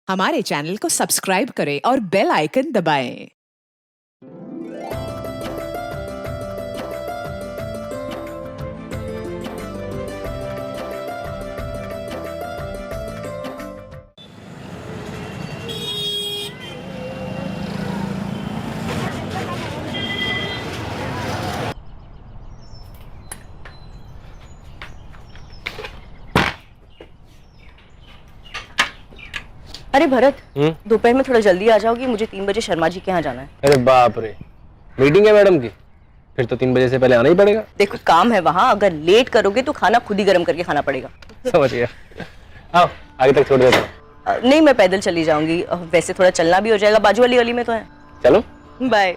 हमारे चैनल को सब्सक्राइब करें और बेल आइकन दबाएं। अरे भरत, दोपहर में थोड़ा जल्दी आ जाओगी, मुझे 3 बजे शर्मा जी के यहाँ जाना है। अरे बाप रे, मीटिंग है मैडम की? फिर तो 3 बजे से पहले आना ही पड़ेगा। देखो काम है वहाँ, अगर लेट करोगे तो खाना खुद ही गर्म करके खाना पड़ेगा। समझ गया। आओ आगे तक छोड़ देता हूँ। नहीं, मैं पैदल चली जाऊंगी, वैसे थोड़ा चलना भी हो जाएगा, बाजू वाली गली में तो है। चलो बाय।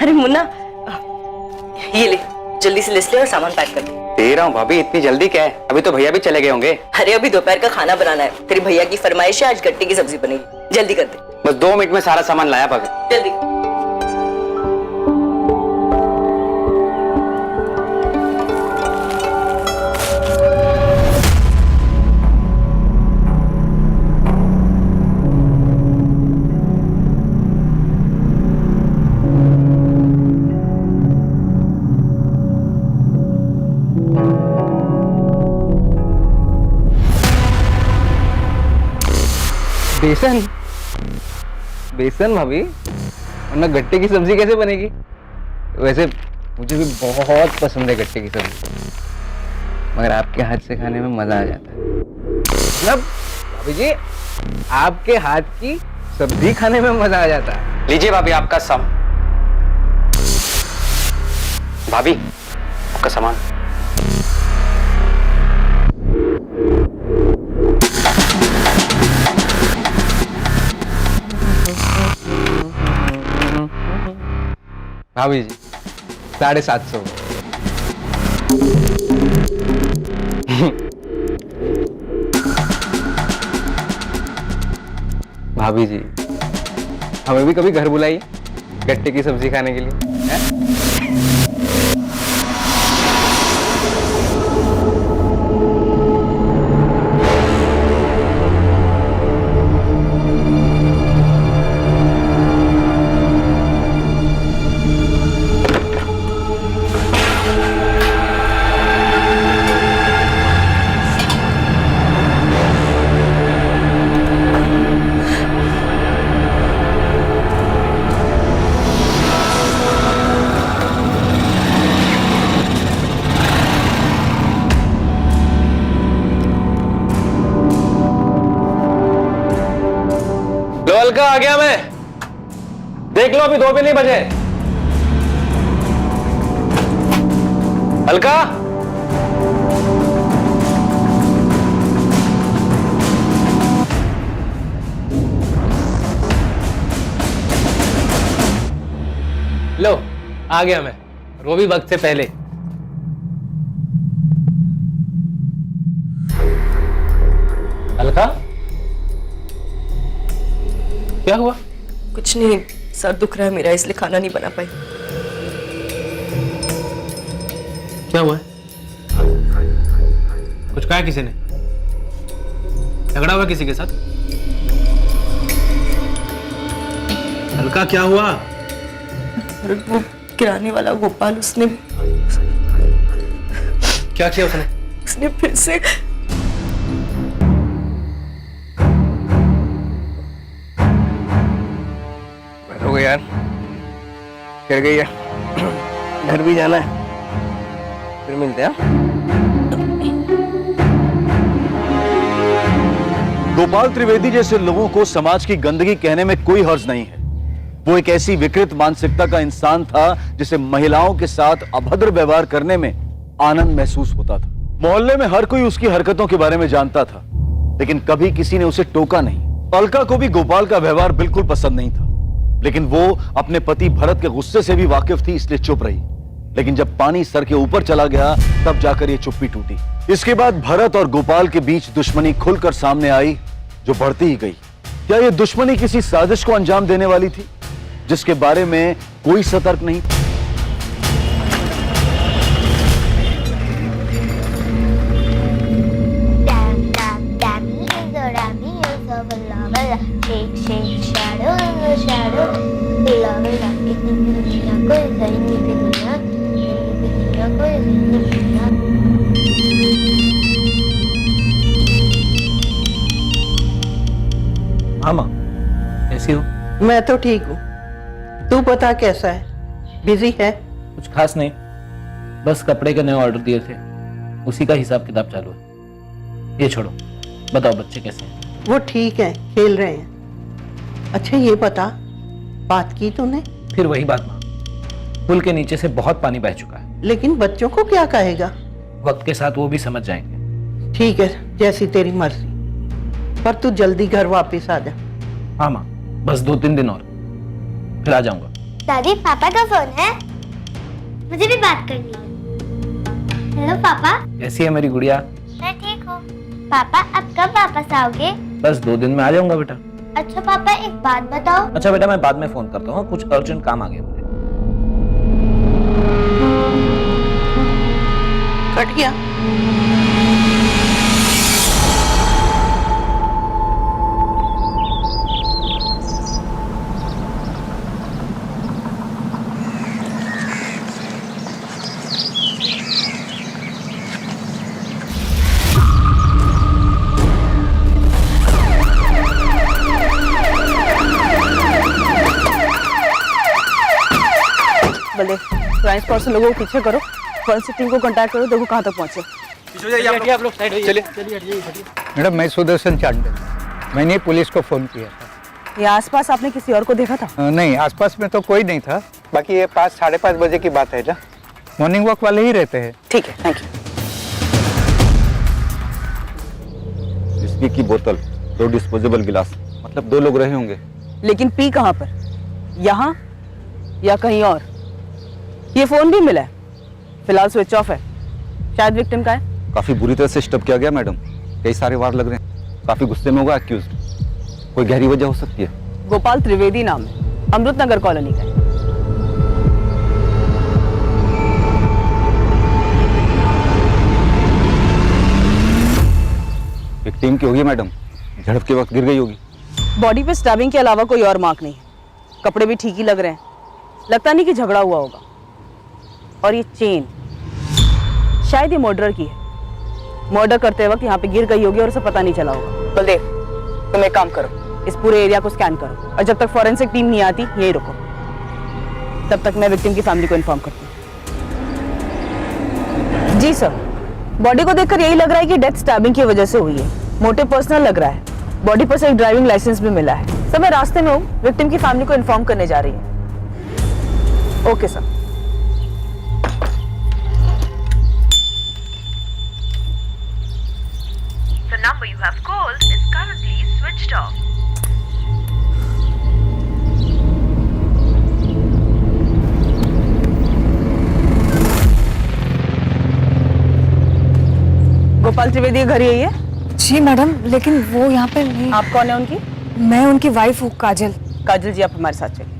अरे मुन्ना, ये ले, जल्दी से लिस्ट ले और सामान पैक कर दे। दे रहा हूँ भाभी, इतनी जल्दी क्या है? अभी तो भैया भी चले गए होंगे। अरे अभी दोपहर का खाना बनाना है, तेरी भैया की फरमाइश है, आज गट्टे की सब्जी बनेगी, जल्दी कर दे। बस 2 मिनट में सारा सामान लाया भाभी। जल्दी। बेसन? बेसन भाभी, वरना गट्टे की सब्जी कैसे बनेगी? वैसे मुझे भी बहुत पसंद है गट्टे की सब्जी, मगर आपके हाथ से खाने में मजा आ जाता है। मतलब भाभी जी, आपके हाथ की सब्जी खाने में मजा आ जाता है। लीजिए भाभी आपका भाभी आपका सामान। भाभी जी 750। भाभी जी, हमें भी कभी घर बुलाइए गट्टे की सब्जी खाने के लिए, है? अलका आ गया मैं, देख लो अभी 2 भी नहीं बजे। अलका, लो आ गया मैं, और वो भी वक्त से पहले। अलका, क्या हुआ? कुछ नहीं, सर दुख रहा है मेरा, इसलिए खाना नहीं बना पाई। क्या हुआ है? कुछ कहा किसी ने? झगड़ा हुआ किसी के साथ? अलका क्या हुआ? अरे वो किराने वाला गोपाल, उसने क्या किया उसने? उसने फिर से हो गया यार, चल गई है, घर भी जाना है, फिर मिलते हैं। गोपाल त्रिवेदी जैसे लोगों को समाज की गंदगी कहने में कोई हर्ज नहीं है। वो एक ऐसी विकृत मानसिकता का इंसान था जिसे महिलाओं के साथ अभद्र व्यवहार करने में आनंद महसूस होता था। मोहल्ले में हर कोई उसकी हरकतों के बारे में जानता था। लेकिन कभी किसी ने उसे टोका नहीं। अलका को भी गोपाल का व्यवहार बिल्कुल पसंद नहीं था, लेकिन वो अपने पति भरत के गुस्से से भी वाकिफ थी, इसलिए चुप रही। लेकिन जब पानी सर के ऊपर चला गया तब जाकर ये चुप्पी टूटी। इसके बाद भरत और गोपाल के बीच दुश्मनी खुलकर सामने आई, जो बढ़ती ही गई। क्या ये दुश्मनी किसी साजिश को अंजाम देने वाली थी जिसके बारे में कोई सतर्क नहीं? Shake, shake, shadow in the shadow. Love, love, दुनिया कोई सही नहीं दुनिया कोई सही दुनिया। हाँ माँ, कैसी हो? मैं तो ठीक हूँ, तू बता कैसा है? बिजी है? कुछ खास नहीं, बस कपड़े के नए ऑर्डर दिए थे, उसी का हिसाब किताब चालू है। ये छोड़ो, बताओ बच्चे कैसे हैं? वो ठीक है, खेल रहे हैं। अच्छा ये बता, बात की तूने? फिर वही बात माँ, पुल के नीचे से बहुत पानी बह चुका है। लेकिन बच्चों को क्या कहेगा? वक्त के साथ वो भी समझ जाएंगे। ठीक है, जैसी तेरी मर्जी, पर तू जल्दी घर वापस आ जा। हाँ माँ, बस 2-3 दिन और, फिर आ जाऊंगा। दादी, पापा का फोन है, मुझे भी बात करनी है। हेलो पापा। कैसी है मेरी गुड़िया? मैं ठीक हूँ। पापा अब कब वापस आओगे? बस 2 दिन में आ जाऊंगा बेटा। अच्छा पापा, एक बात बताओ। अच्छा बेटा, मैं बाद में फोन करता हूँ, कुछ अर्जेंट काम आ गया मुझे। कट गया। बल्ले, क्राइम स्पॉट से लोगों को पीछे करो, फॉरेंसिक टीम को कांटेक्ट करो, देखो कहाँ तक पहुंचे। मैडम, मैं सुदर्शन चांडे, मैंने पुलिस को फोन किया था। ये आसपास आपने किसी और को देखा था? नहीं, आसपास में तो कोई नहीं था। बाकी ये 5-5:30 बजे की बात है ना, मॉर्निंग वॉक वाले ही रहते हैं। ठीक है, थैंक यू। विस्की की बोतल, 2 डिस्पोजेबल गिलास, मतलब 2 लोग रहे होंगे। लेकिन पी कहाँ पर? यहाँ या कहीं और? ये फोन भी मिला है, फिलहाल स्विच ऑफ है, शायद विक्टिम का है। काफी बुरी तरह से स्टब किया गया मैडम, कई सारे वार लग रहे हैं, काफी गुस्से में होगा एक्यूज्ड। कोई गहरी वजह हो सकती है। गोपाल त्रिवेदी नाम है, अमृत नगर कॉलोनी का है। विक्टिम की होगी मैडम, झड़प के वक्त गिर गई होगी। बॉडी पे स्टैबिंग के अलावा कोई और मार्क नहीं है, कपड़े भी ठीक ही लग रहे हैं, लगता नहीं कि झगड़ा हुआ होगा। और ये चेन शायद ये मर्डर की है, मर्डर करते वक्त यहाँ पे गिर गई होगी और उसे पता नहीं चला होगा। बलदेव, तुम एक काम करो, इस पूरे एरिया को स्कैन करो, और जब तक फॉरेंसिक टीम नहीं आती यही रुको, तब तक मैं विक्टिम की फैमिली को इन्फॉर्म करती हूँ। जी सर, बॉडी को देखकर यही लग रहा है कि डेथ स्टैबिंग की वजह से हुई है, मोटिव पर्सनल लग रहा है। बॉडी पर से एक ड्राइविंग लाइसेंस भी मिला है। सब मैं रास्ते में हूँ, विक्टिम की फैमिली को इन्फॉर्म करने जा रही हूँ। Okay sir. The number you have called is currently switched off. Gopal Trivedi घर यही है? जी मैडम, लेकिन वो यहाँ पे नहीं। आप कौन है उनकी? मैं उनकी वाइफ हूँ, काजल। काजल जी, आप हमारे साथ चलिए।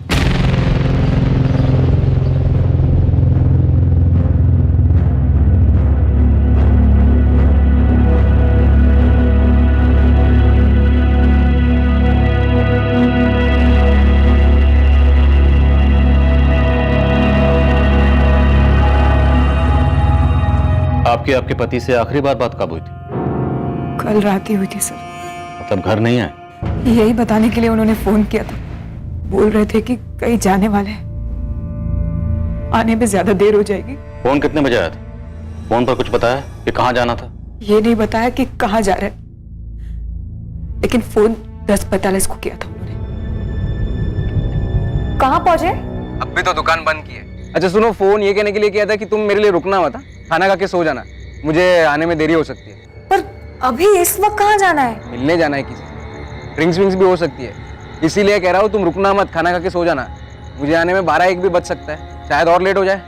आपके आपके पति से आखिरी बार बात कब हुई थी? कल रात ही हुई थी सर। मतलब घर नहीं आए? यही बताने के लिए उन्होंने फोन किया था, बोल रहे थे कि कहीं जाने वाले हैं, आने में ज्यादा देर हो जाएगी। फोन कितने बजे आया था? फोन पर कुछ बताया कि कहाँ जाना था? ये नहीं बताया कि कहाँ जा रहे, लेकिन फोन 10:45 को किया था उन्होंने। कहाँ पहुंचे? अब भी तो दुकान बंद की है। अच्छा सुनो, फोन ये कहने के लिए किया था कि तुम मेरे लिए रुकना मत, खाना खा के सो जाना, मुझे आने में देरी हो सकती है। पर अभी इस वक्त कहाँ जाना है? मिलने जाना है किसी से। ड्रिंक्स विंक्स भी हो सकती है, इसीलिए कह रहा हूँ तुम रुकना मत, खाना खा के सो जाना। मुझे आने में 12-1 भी बच सकता है, शायद और लेट हो जाए।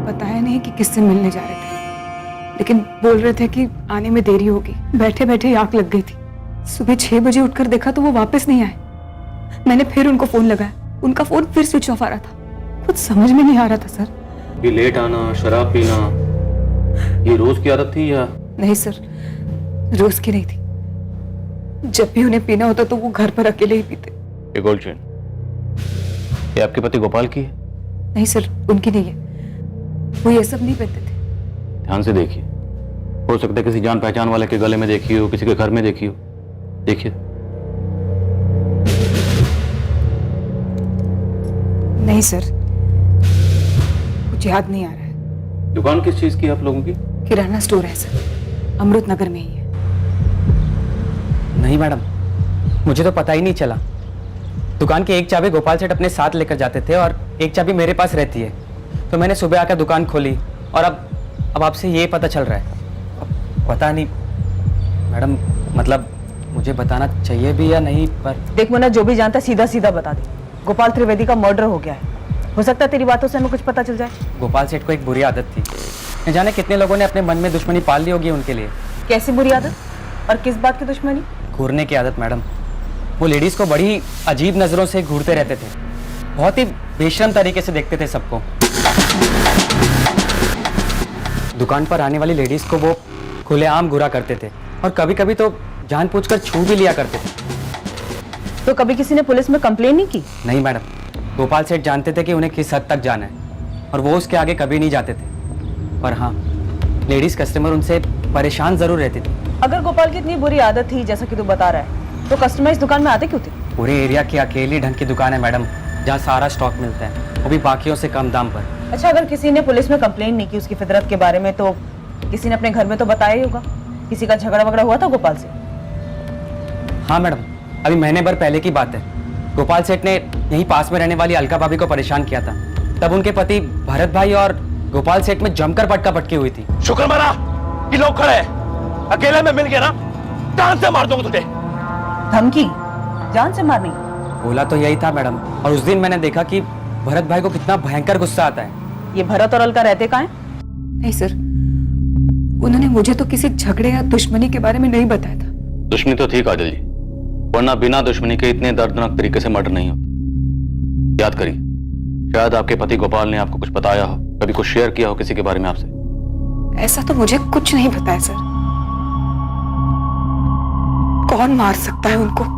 बताया नहीं कि किससे मिलने जा रहे थे, लेकिन बोल रहे थे कि आने में देरी होगी। बैठे बैठे आंख लग गई थी। सुबह 6 बजे उठकर देखा तो वो वापस नहीं आए। मैंने फिर उनको फोन लगाया, उनका फोन फिर स्विच ऑफ आ रहा था। कुछ समझ में नहीं आ रहा था सर। ये लेट आना, शराब पीना, ये रोज की आदत थी या? नहीं सर, रोज की नहीं थी। जब भी उन्हें पीना होता तो वो घर पर अकेले ही पीते। ये गोल्ड चेन, ये आपके पति गोपाल की है? नहीं सर, उनकी नहीं है। वो ये सब नहीं पहनते थे। ध्यान से देखिए, हो सकता है किसी जान पहचान वाले के गले में देखी हो, किसी के घर में देखी हो। देखिए। नहीं सर, कुछ याद नहीं आ रहा है। दुकान किस चीज की है आप लोगों की? किराना स्टोर है सर, अमृत नगर में ही है। नहीं मैडम, मुझे तो पता ही नहीं चला। दुकान की एक चाबी गोपाल सेठ अपने साथ लेकर जाते थे और एक चाबी मेरे पास रहती है। तो मैंने सुबह आकर दुकान खोली और अब आपसे ये पता चल रहा है। अब पता नहीं मैडम, मतलब मुझे बताना चाहिए भी या नहीं, पर देख मुन्ना, जो भी जानता है सीधा सीधा बता दे। गोपाल त्रिवेदी का मर्डर हो गया है। हो सकता है तेरी बातों से हमें कुछ पता चल जाए। गोपाल सेठ को एक बुरी आदत थी। न जाने कितने लोगों ने अपने मन में दुश्मनी पाल ली होगी उनके लिए। कैसी बुरी आदत और किस बात की दुश्मनी? घूरने की आदत मैडम। वो लेडीज को बड़ी अजीब नजरों से घूरते रहते थे, बहुत ही बेशर्म तरीके से देखते थे सबको। दुकान पर आने वाली लेडीज को वो खुलेआम घूरा करते थे और कभी कभी तो जानबूझकर छू भी लिया करते थे। तो कभी किसी ने पुलिस में कंप्लेन नहीं की? नहीं मैडम, गोपाल सेठ जानते थे कि उन्हें किस हद तक जाना है और वो उसके आगे कभी नहीं जाते थे। पर हाँ, लेडीज कस्टमर उनसे परेशान जरूर रहती थी। अगर गोपाल की इतनी बुरी आदत थी जैसा कि तू बता रहा है, तो कस्टमर इस दुकान में आते क्यों थे? पूरे एरिया की अकेली ढंग की दुकान है मैडम, जहाँ सारा स्टॉक मिलता है, वो भी बाकियों से कम दाम पर। अच्छा, अगर किसी ने पुलिस में कंप्लेन नहीं की उसकी फितरत के बारे में, तो किसी ने अपने घर में तो बताया ही होगा। किसी का झगड़ा वगड़ा हुआ था गोपाल से? हाँ मैडम, अभी महीने भर पहले की बात है। गोपाल सेठ ने यहीं पास में रहने वाली अलका भाभी को परेशान किया था। तब उनके पति भरत भाई और गोपाल सेठ में जमकर पटका पटकी हुई थी। शुक्र मना कि लोग खड़े हैं। अकेले में मिल गया ना, जान से मार दूंगा तुझे। धमकी? जान से मारनी? बोला तो यही था मैडम, और उस दिन मैंने देखा कि भरत भाई को कितना भयंकर गुस्सा आता है। ये भरत और अलका रहते कहाँ हैं? नहीं सर, उन्होंने मुझे तो किसी झगड़े या दुश्मनी के बारे में नहीं बताया था। दुश्मनी तो थी काजल जी, वरना बिना दुश्मनी के इतने दर्दनाक तरीके से मर्डर नहीं होता। याद करिए, शायद आपके पति गोपाल ने आपको कुछ बताया हो, कभी कुछ शेयर किया हो किसी के बारे में आपसे। ऐसा तो मुझे कुछ नहीं बताया सर। कौन मार सकता है उनको?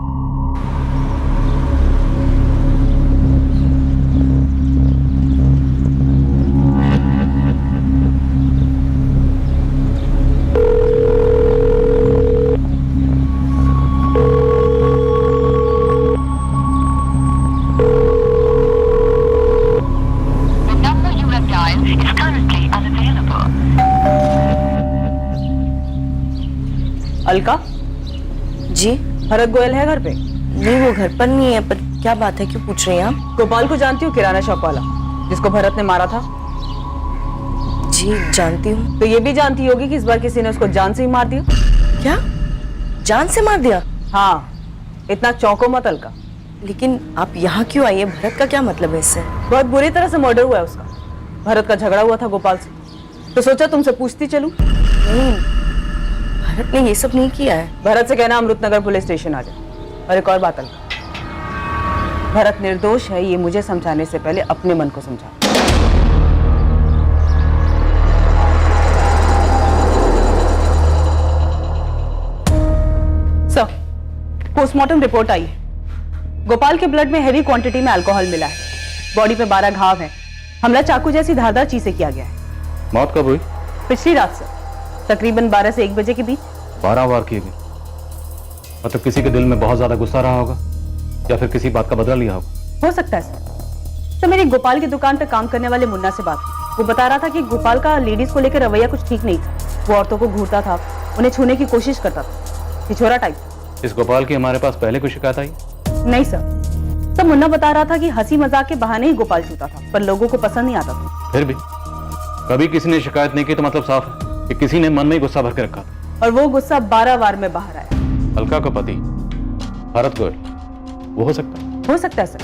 अलका जी? भरत गोयल है घर पे? नहीं, वो घर पर नहीं है। पर क्या बात है, क्यों पूछ रही हैं आप? गोपाल को जानती हो, किराना शॉप वाला जिसको भरत ने मारा था? जी जानती हूँ। तो ये भी जानती होगी कि इस बार किसी ने उसको जान से ही मार दिया। क्या? जान से मार दिया? हाँ, इतना चौंको मत अलका। लेकिन आप यहाँ क्यों आई है? भरत का क्या मतलब है इससे? बहुत बुरी तरह से मर्डर हुआ है उसका। भरत का झगड़ा हुआ था गोपाल से, तो सोचा तुमसे पूछती चलूं। नहीं, भरत ने ये सब नहीं किया है। भरत से कहना अमृतनगर पुलिस स्टेशन आ जाए। और एक और बात अलका, भरत निर्दोष है ये मुझे समझाने से पहले अपने मन को समझा। सर, पोस्टमार्टम रिपोर्ट आई है। गोपाल के ब्लड में हैवी क्वांटिटी में अल्कोहल मिला है। बॉडी पे 12 घाव हैं। हमला चाकू जैसी धारदार चीज से किया गया है। मौत कब हुई? पिछली रात से, तकरीबन 12 से 1 बजे के बीच। 12 वार किए गए। मतलब किसी के दिल में बहुत ज्यादा गुस्सा रहा होगा या फिर किसी बात का बदला लिया होगा। हो सकता है सर। तो मेरी गोपाल की दुकान पे काम करने वाले मुन्ना से बात की। वो बता रहा था कि गोपाल का लेडीज को लेकर रवैया कुछ ठीक नहीं था। वो औरतों को घूरता था, उन्हें छूने की कोशिश करता था, छिछोरा टाइप। इस गोपाल की हमारे पास पहले कोई शिकायत आई? नहीं सर, मुन्ना बता रहा था कि हंसी मजाक के बहाने ही गोपाल छूता था, पर लोगों को पसंद नहीं आता था। फिर भी कभी किसी ने शिकायत नहीं की तो मतलब साफ है कि किसी ने मन में ही गुस्सा भर के रखा था। और वो गुस्सा 12 बार में बाहर आया। अलका का पति भरत गोयल, वो हो सकता है? हो सकता है सर।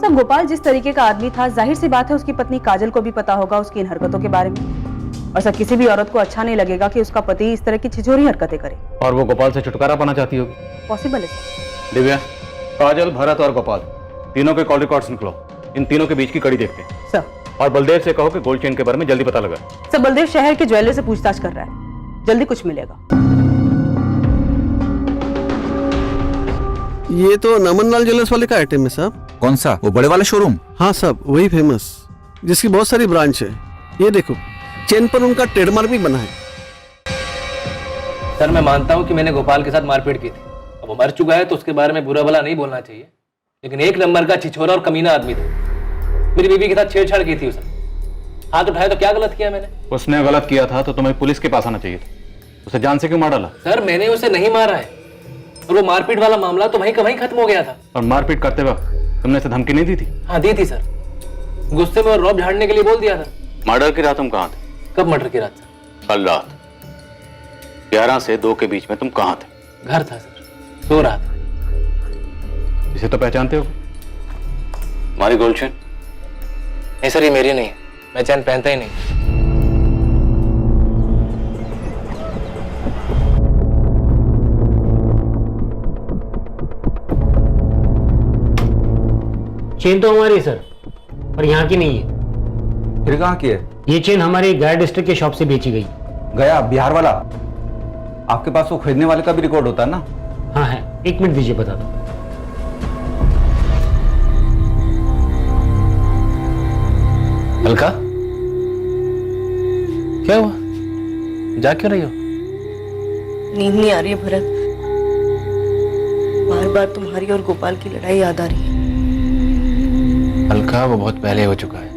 सब गोपाल जिस तरीके का आदमी था, जाहिर सी बात है उसकी पत्नी काजल को भी पता होगा उसकी इन हरकतों के बारे में। और सर किसी भी औरत को अच्छा नहीं लगेगा कि उसका पति इस तरह की छिछोरी हरकतें करे। और वो गोपाल से छुटकारा पाना चाहती होगी। पॉसिबल है सर। दिव्या, काजल, भरत और गोपाल तीनों के कॉल रिकॉर्ड्स निकलो। इन तीनों के बीच की कड़ी देखते हैं सर। और बलदेव से कहो कि गोल्ड चेन के बारे में जल्दी पता लगा। सर बलदेव शहर के ज्वेलर से पूछताछ कर रहा है, जल्दी कुछ मिलेगा। ये तो नमनलाल ज्वेलर्स वाले का आइटम है साहब। कौन सा? वो बड़े वाला शोरूम? हाँ साहब, वही फेमस, जिसकी बहुत सारी ब्रांच है। ये देखो, चेन पर उनका ट्रेडमार्क भी बना है। सर मैं मानता हूँ कि मैंने गोपाल के साथ मारपीट की थी। अब वो मर चुका है तो उसके बारे में बुरा भला नहीं बोलना चाहिए, लेकिन एक नंबर का छिछोरा और कमीना आदमी था। मेरी बीवी के साथ छेड़छाड़ की थी उसने। हाथ उठाया तो क्या गलत किया मैंने? उसने गलत किया था तो तुम्हें पुलिस के पास आना चाहिए था। उसे जान से क्यों मार डाला? सर मैंने उसे नहीं मारा है, और वो मारपीट वाला मामला तो वहीं का वहीं खत्म हो गया था। और मारपीट करते वक्त तुमने उसे धमकी नहीं दी थी? हाँ दी थी सर, गुस्से में और रौब झाड़ने के लिए बोल दिया था। मर्डर की रात तुम कहाँ थे? कब मर्डर की रात सर? कल रात 11 से 2 के बीच में तुम कहाँ थे? घर था सर, सो रहा था। इसे तो पहचानते हो? हमारी गोल्ड चेन? नहीं सर, ये मेरी नहीं है, मैं चैन पहनता ही नहीं। चेन तो हमारी है सर, पर यहाँ की नहीं है। फिर कहाँ की है? ये चेन हमारे गया डिस्ट्रिक्ट के शॉप से बेची गई। गया बिहार वाला? आपके पास वो खरीदने वाले का भी रिकॉर्ड होता है ना? हाँ है, 1 मिनट दीजिए बता दो। अलका, क्या हुआ? जा क्यों रही हो? नींद नहीं आ रही है भरत, बार बार तुम्हारी और गोपाल की लड़ाई याद आ रही है। अलका, वो बहुत पहले हो चुका है,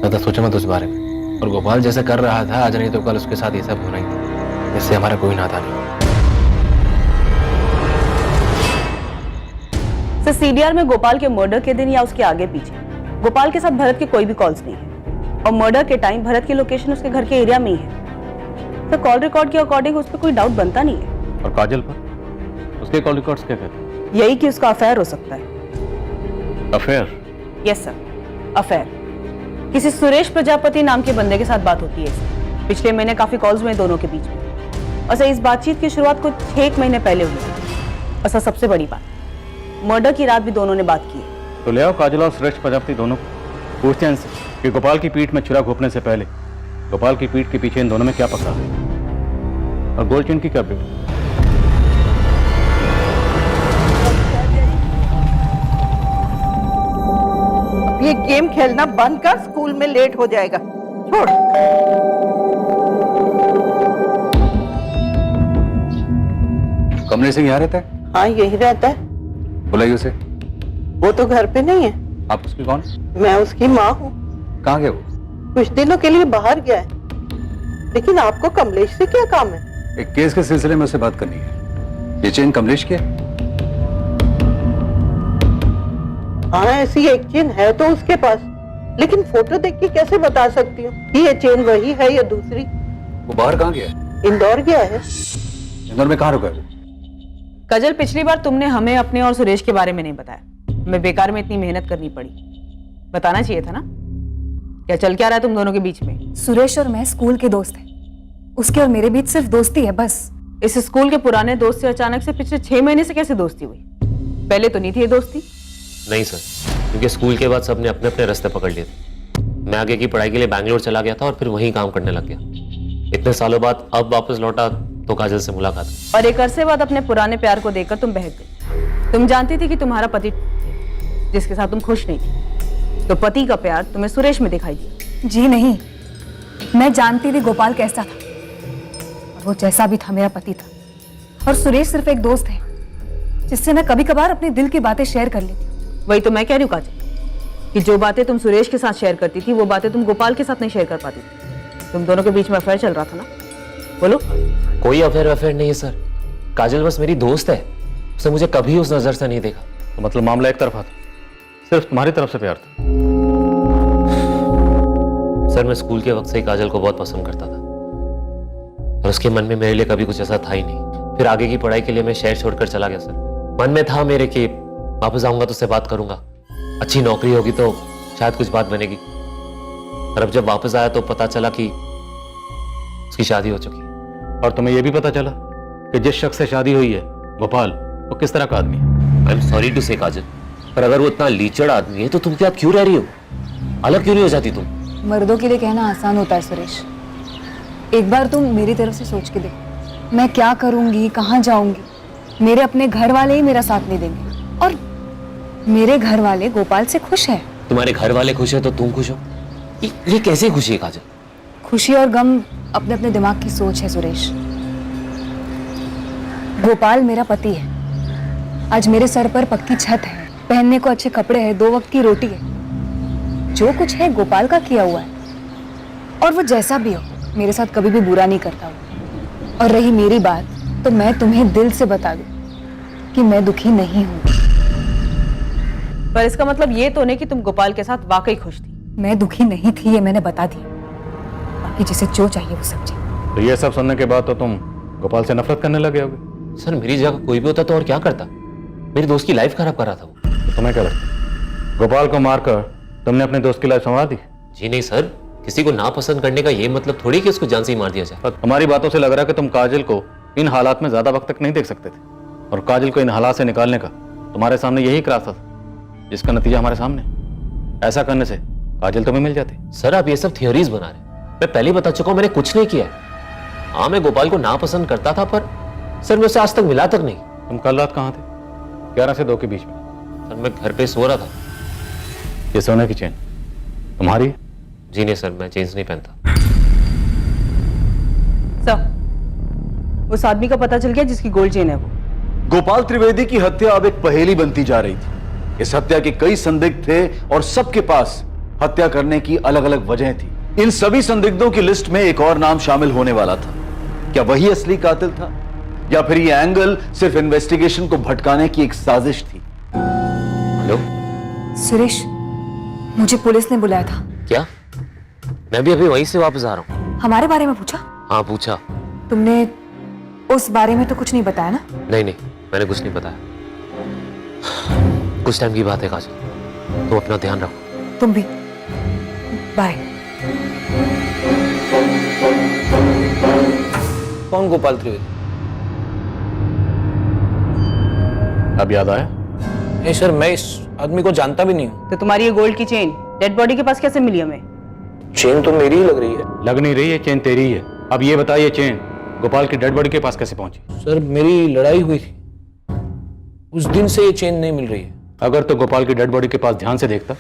ज्यादा सोचो मत उस बारे में। और गोपाल जैसा कर रहा था आज नहीं तो कल उसके साथ ये सब होना ही था। इससे हमारा कोई नाता नहीं। सर सीडीआर में गोपाल के मर्डर के दिन या उसके आगे पीछे गोपाल के साथ भरत के कोई भी कॉल्स नहीं है, और मर्डर के टाइम भरत की लोकेशन उसके घर के एरिया में ही है। तो कॉल रिकॉर्ड के अकॉर्डिंग उस पर कोई डाउट बनता नहीं है। और काजल पर उसके कॉल रिकॉर्ड्स क्या कहते हैं? यही कि उसका अफेयर हो सकता है। अफेयर? Yes sir, affair. किसी सुरेश प्रजापति नाम के बंदे के साथ बात होती है इसकी। पिछले महीने काफी कॉल्स हुए दोनों के बीच में, और सर इस बातचीत की शुरुआत कुछ 6 महीने पहले हुई थी। और सर सबसे बड़ी बात, मर्डर की रात भी दोनों ने बात की है। तो ले आओ काजल और सुरेश प्रजापति दोनों को, पूछते हैं इनसे कि गोपाल की पीठ में छुरा घोंपने से पहले गोपाल की पीठ के पीछे इन दोनों में क्या पकड़ा है, और गोल्ड चेन की क्या अपडेट? ये गेम खेलना बंद कर, स्कूल में लेट हो जाएगा। छोड़। कमलेश सिंह यहाँ रहता है? हाँ यही रहता है। बुलाइए उसे। वो तो घर पे नहीं है। आप उसकी कौन? मैं उसकी माँ हूँ। कहाँ गए वो? कुछ दिनों के लिए बाहर गया है। लेकिन आपको कमलेश से क्या काम है? एक केस के सिलसिले में उससे बात करनी है। ये चेन कमलेश की है? हाँ ऐसी एक चेन है तो उसके पास, लेकिन फोटो देख के कैसे बता सकती हूँ कि ये चेन वही है या दूसरी। वो बाहर कहाँ गया है? इंदौर गया है। इंदौर में कहाँ रुका है? कजल, पिछली बार तुमने हमें अपने और सुरेश के बारे में नहीं बताया, हमें बेकार में इतनी मेहनत करनी पड़ी। बताना चाहिए था ना। क्या चल क्या रहा है तुम दोनों के बीच में? सुरेश और मैं स्कूल के दोस्त हैं, उसके और मेरे बीच सिर्फ दोस्ती है बस। इस स्कूल के पुराने दोस्त से अचानक से पिछले 6 महीने से कैसे दोस्ती हुई? पहले तो नहीं थी ये दोस्ती। नहीं सर, क्योंकि स्कूल के बाद सबने अपने अपने रास्ते पकड़ लिए थे। मैं आगे की पढ़ाई के लिए बैंगलोर चला गया था और फिर वहीं काम करने लग गया। इतने सालों बाद अब वापस लौटा तो काजल से मुलाकात। और एक अरसे बाद अपने पुराने प्यार को देखकर तुम बहक गई। तुम जानती थी कि तुम्हारा पति जिसके साथ तुम खुश नहीं थी, तो पति का प्यार तुम्हें सुरेश में दिखाई दिया। जी नहीं, मैं जानती थी गोपाल कैसा था, और वो जैसा भी था मेरा पति था। और सुरेश सिर्फ एक दोस्त है जिससे मैं कभी कभार अपने दिल की बातें शेयर कर लेती हूँ। वही तो मैं कह रही हूँ काजल, कि जो बातें तुम सुरेश के साथ शेयर करती थी वो बातें तुम गोपाल के साथ नहीं शेयर कर पाती थी। तुम दोनों के बीच में अफेयर चल रहा था ना? बोलो। कोई अफेयर नहीं है सर, काजल बस मेरी दोस्त है, उसने मुझे कभी उस नजर से नहीं देखा। तो मतलब मामला एक तरफा था, सिर्फ तुम्हारी तरफ से प्यार था? सर मैं स्कूल के वक्त से ही काजल को बहुत पसंद करता था, और उसके मन में मेरे लिए कभी कुछ ऐसा था ही नहीं। फिर आगे की पढ़ाई के लिए मैं शहर छोड़कर चला गया सर। मन में था मेरे कि वापस आऊंगा तो उससे बात करूंगा, अच्छी नौकरी होगी तो शायद कुछ बात बनेगी। और अब जब वापस आया तो पता चला कि उसकी शादी हो चुकी है। और तुम्हें यह भी पता चला कि जिस शख्स से शादी हुई है गोपाल, वो किस तरह का आदमी है? आई एम सॉरी टू से काजल, पर अगर वो इतना लीचड़ आदमी है तो तुम क्या क्यों रह रही हो? अलग क्यों नहीं हो जाती तुम? मर्दों के लिए कहना आसान होता है सुरेश, एक बार तुम मेरी तरफ से सोच के देखो। मैं क्या करूंगी, कहाँ जाऊंगी? मेरे अपने घर वाले ही मेरा साथ नहीं देंगे, और मेरे घर वाले गोपाल से खुश हैं। तुम्हारे घर वाले खुश है तो तुम खुश हो? ये कैसे खुशी है काजल? खुशी और गम अपने अपने दिमाग की सोच है सुरेश। गोपाल मेरा पति है, आज मेरे सर पर पक्की छत है, पहनने को अच्छे कपड़े हैं, 2 वक्त की रोटी है। जो कुछ है गोपाल का किया हुआ है, और वो जैसा भी हो मेरे साथ कभी भी बुरा नहीं करता वो। और रही मेरी बात, तो मैं तुम्हें दिल से बता दूं कि मैं दुखी नहीं हूं। पर इसका मतलब ये तो नहीं कि तुम गोपाल के साथ वाकई खुश थी। मैं दुखी नहीं थी, ये मैंने बता दिया। बाकी जिसे जो चाहिए वो समझे। तो ये सब सुनने के बाद तो तुम गोपाल से नफरत करने लगे होगे। सर मेरी जगह कोई भी होता तो और क्या करता? मेरे दोस्त की लाइफ खराब कर रहा था वो। तो तुम्हें क्या लगता, गोपाल को मारकर तुमने अपने दोस्त की लाइफ संवार दी? जी नहीं सर, किसी को नापसंद करने का ये मतलब थोड़ी कि उसको जान से ही मार दिया जाए। हमारी बातों से लग रहा है कि तुम काजल को इन हालात में ज्यादा वक्त तक नहीं देख सकते थे, और काजल को इन हालात से निकालने का तुम्हारे सामने यही एक रास्ता था, जिसका नतीजा हमारे सामने। ऐसा करने से काजल तुम्हें मिल जाती। सर आप ये सब थियोरीज बना रहे हैं। मैं पहले ही बता चुका हूं मैंने कुछ नहीं किया है। हाँ मैं गोपाल को नापसंद करता था, पर सर मैं उससे आज तक मिला तक नहीं। तुम कल रात कहाँ थे? 11 से 2 के बीच में। सर मैं घर पे सो रहा था। ये सोने की चेन तुम्हारी है? जी नहीं सर, मैं चेन्स नहीं पहनता। सर, उस आदमी का पता चल गया जिसकी गोल्ड चेन है वो। गोपाल त्रिवेदी की हत्या अब एक पहेली बनती जा रही थी। इस हत्या के कई संदिग्ध थे और सबके पास हत्या करने की अलग अलग वजह थी। इन सभी संदिग्धों की लिस्ट में एक और नाम शामिल होने वाला था। क्या वही असली कातिल था, या फिर यह एंगल सिर्फ इन्वेस्टिगेशन को भटकाने की एक साजिश थी? हेलो सुरेश, मुझे पुलिस ने बुलाया था। क्या? मैं भी अभी वहीं से वापस आ रहा हूँ। हमारे बारे में पूछा? हाँ पूछा। तुमने उस बारे में तो कुछ नहीं बताया ना? नहीं नहीं, मैंने कुछ नहीं बताया। कुछ टाइम की बात है काजल, तुम अपना ध्यान रखो। तुम भी। बाय। कौन गोपाल त्रिवेदी? अब याद आया? नहीं सर, मैं इस आदमी को जानता भी नहीं हूँ। तो तुम्हारी ये गोल्ड की चेन डेड बॉडी के पास कैसे मिली हमें? चेन तो मेरी ही लग रही है। लग नहीं रही है, चेन तेरी ही है। अब ये बताइए चेन गोपाल की डेड बॉडी के पास कैसे पहुंची? सर मेरी लड़ाई हुई थी, उस दिन से ये चेन नहीं मिल रही है। अगर तो गोपाल की डेड बॉडी के पास ध्यान से देखता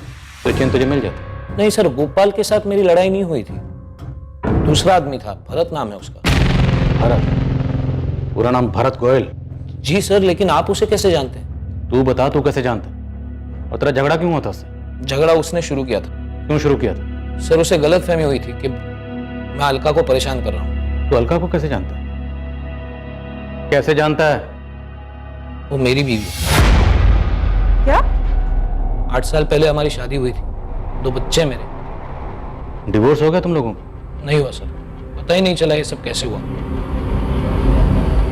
तो चेन तुझे मिल जाती। नहीं सर, गोपाल के साथ मेरी लड़ाई नहीं हुई थी, दूसरा आदमी था, भरत नाम है उसका। भरत? पूरा नाम भरत गोयल? जी सर, लेकिन आप उसे कैसे जानते हैं? तू बता, तू कैसे जानता? और तेरा झगड़ा क्यों हुआ था उससे? झगड़ा उसने शुरू किया था। क्यों शुरू किया था? सर उसे गलतफहमी हुई थी कि मैं अलका को परेशान कर रहा हूँ। तू अलका को कैसे जानता है? कैसे जानता है? वो मेरी बीवी। क्या? 8 साल पहले हमारी शादी हुई थी, 2 बच्चे मेरे। डिवोर्स हो गया तुम लोगों का? नहीं हुआ सर, पता ही नहीं चला ये सब कैसे हुआ।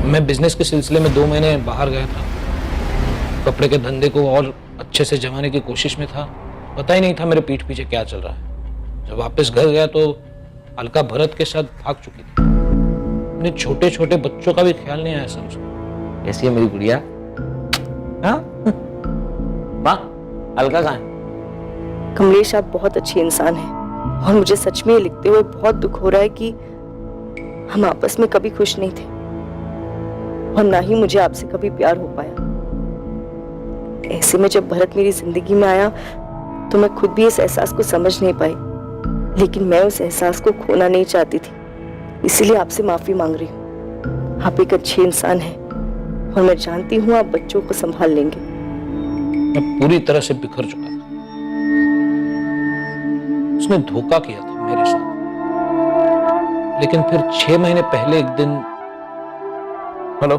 मैं बिजनेस के सिलसिले में 2 महीने बाहर गया था, कपड़े के धंधे को और अच्छे से जमाने की कोशिश में था। पता ही नहीं था मेरे पीठ पीछे क्या चल रहा है। जब वापस घर गया तो अलका भरत के साथ भाग चुकी थी। अपने छोटे छोटे बच्चों का भी ख्याल नहीं आया सर उसको। कैसी है मेरी गुड़िया? हाँ? माँ, अलका कहाँ है? कमलेश, आप बहुत अच्छे इंसान हैं और मुझे सच में ये लिखते हुए बहुत दुख हो रहा है कि हम आपस में कभी खुश नहीं थे और ना ही मुझे आपसे कभी प्यार हो पाया। ऐसे में जब भरत मेरी जिंदगी में आया तो मैं खुद भी इस एहसास को समझ नहीं पाई, लेकिन मैं उस एहसास को खोना नहीं चाहती थी, इसीलिए आपसे माफी मांग रही हूँ। आप एक अच्छे इंसान हैं और मैं जानती हूँ आप बच्चों को संभाल लेंगे। मैं पूरी तरह से बिखर चुका था। उसने धोखा किया था मेरे साथ, लेकिन फिर 6 महीने पहले एक दिन। Hello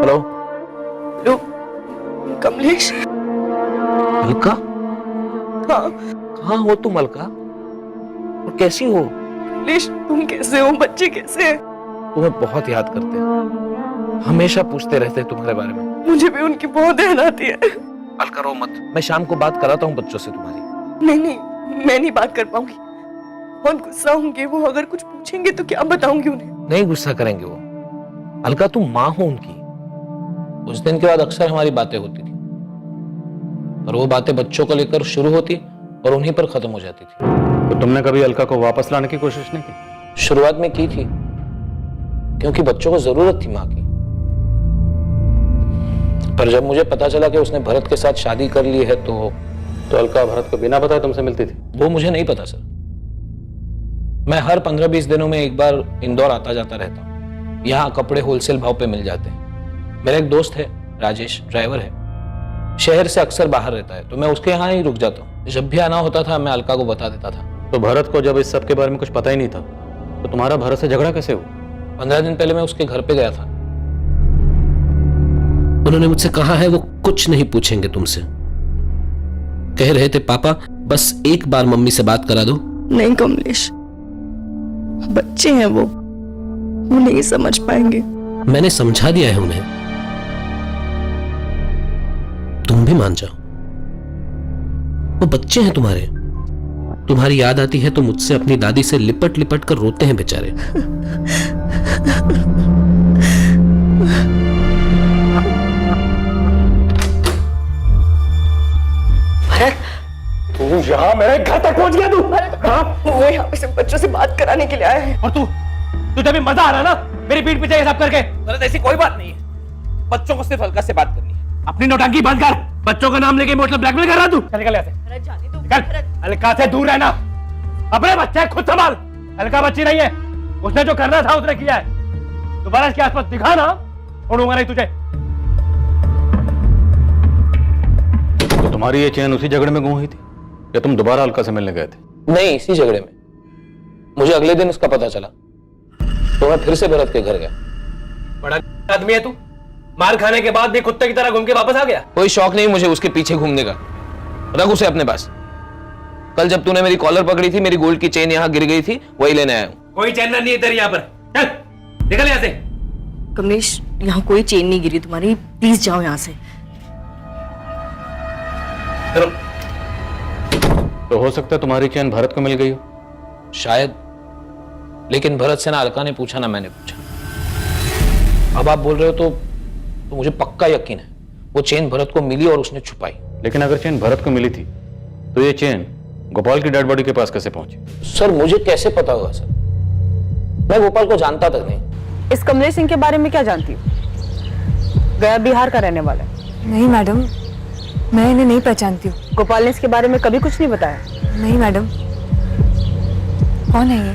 hello hello, Kamlesh? Alka? हाँ। कहाँ हो तुम अलका? और कैसी हो? कमलेश, तुम कैसे हो? बच्चे कैसे हैं? तुम्हें बहुत याद करते हैं, हमेशा पूछते रहते हैं तुम्हारे बारे में। मुझे भी उनकी बहुत याद आती है। अलका रो मत, मैं शाम को बात कराता हूँ बच्चों से तुम्हारी। नहीं, मैं नहीं बात कर पाऊंगी। बहुत गुस्सा होंगे वो, अगर कुछ पूछेंगे तो क्या बताऊंगी उन्हें? नहीं गुस्सा करेंगे वो। अलका तुम माँ हो उनकी। उस दिन के बाद अक्सर हमारी बातें होती थी, पर वो बातें बच्चों को लेकर शुरू होती और उन्हीं पर खत्म हो जाती थी। तो तुमने कभी अलका को वापस लाने की कोशिश नहीं की? शुरुआत में की थी, क्योंकि बच्चों को जरूरत थी माँ की। पर जब मुझे पता चला कि उसने भरत के साथ शादी कर ली है तो अलका भरत को बिना बताए तुमसे मिलती थी? वो मुझे नहीं पता सर। मैं हर 15-20 दिनों में एक बार इंदौर आता जाता रहता हूँ। यहाँ कपड़े होलसेल भाव पे मिल जाते हैं। मेरा एक दोस्त है राजेश, ड्राइवर है, शहर से अक्सर बाहर रहता है, तो मैं उसके यहाँ ही रुक जाता हूँ। जब भी आना होता था मैं अलका को बता देता था। तो भरत को जब इस सब के बारे में कुछ पता ही नहीं था, तो तुम्हारा भरत से झगड़ा कैसे हुआ? 15 दिन पहले मैं उसके घर पे गया था। उन्होंने मुझसे कहा है वो कुछ नहीं पूछेंगे तुमसे। कह रहे थे पापा बस एक बार मम्मी से बात करा दो। नहीं कमलेश, बच्चे हैं वो नहीं समझ पाएंगे। मैंने समझा दिया है उन्हें, तुम भी मान जाओ। वो बच्चे हैं तुम्हारे। तुम्हारी याद आती है तो मुझसे अपनी दादी से लिपट लिपट कर रोते हैं बेचारे। तू यहाँ मेरे घर तक पहुंच गया तू? वो यहाँ पे सिर्फ बच्चों से बात कराने के लिए आया है। और तुझे भी मजा आ रहा ना मेरी पीठ पीछे ये सब करके? भरत ऐसी कोई बात नहीं है, बच्चों को सिर्फ अलका से बात करनी है। अपनी नौटंकी बंद कर। बच्चों का नाम लेके इमोशनल ब्लैकमेल कर रहा तू? चल निकल यहाँ से। अलका से दूर रहना, अपने बच्चे खुद संभाल। अलका बच्ची नहीं है, उसने जो करना था उसने किया है। दोबारा इसके आसपास दिखा ना, छोड़ूंगा नहीं तुझे। तो तुम्हारी ये चैन उसी झगड़े में गुम हुई थी या तुम दोबारा अलका से मिलने गए थे? नहीं, इसी झगड़े में। मुझे अगले दिन उसका पता चला तो मैं फिर से भरत के घर गया। बड़ा आदमी है तू, मार खाने के बाद भी कुत्ते की तरह घूम के वापस आ गया। कोई शौक नहीं मुझे उसके पीछे घूमने का। रख उसे अपने पास। कल जब तूने मेरी कॉलर पकड़ी थी, मेरी गोल्ड की चेन यहाँ गिर गई थी, वही लेने आया हूँ। कोई चैन नहीं है तेरी यहाँ पर। चल निकल यहाँ से। कमलेश, यहाँ कोई चेन नहीं गिरी तुम्हारी, प्लीज जाओ यहाँ से। चलो। तो हो सकता है तुम्हारी चैन भरत को मिल गई हो। शायद, लेकिन भरत से ना अलका ने पूछा ना मैंने पूछा। अब आप बोल रहे हो तो मुझे पक्का यकीन है वो चेन भरत को मिली और उसने छुपाई। लेकिन अगर चेन भरत को मिली थी तो ये चेन गोपाल की डेड बॉडी के पास कैसे पहुंची? सर मुझे कैसे पता होगा सर, मैं गोपाल को जानता तक नहीं। इस कमलेश सिंह के बारे में क्या जानती हो? गया बिहार का रहने वाला है। नहीं मैडम, मैं इन्हें नहीं पहचानती हूँ। गोपाल ने इसके बारे में कभी कुछ नहीं बताया? नहीं मैडम। कौन है ये?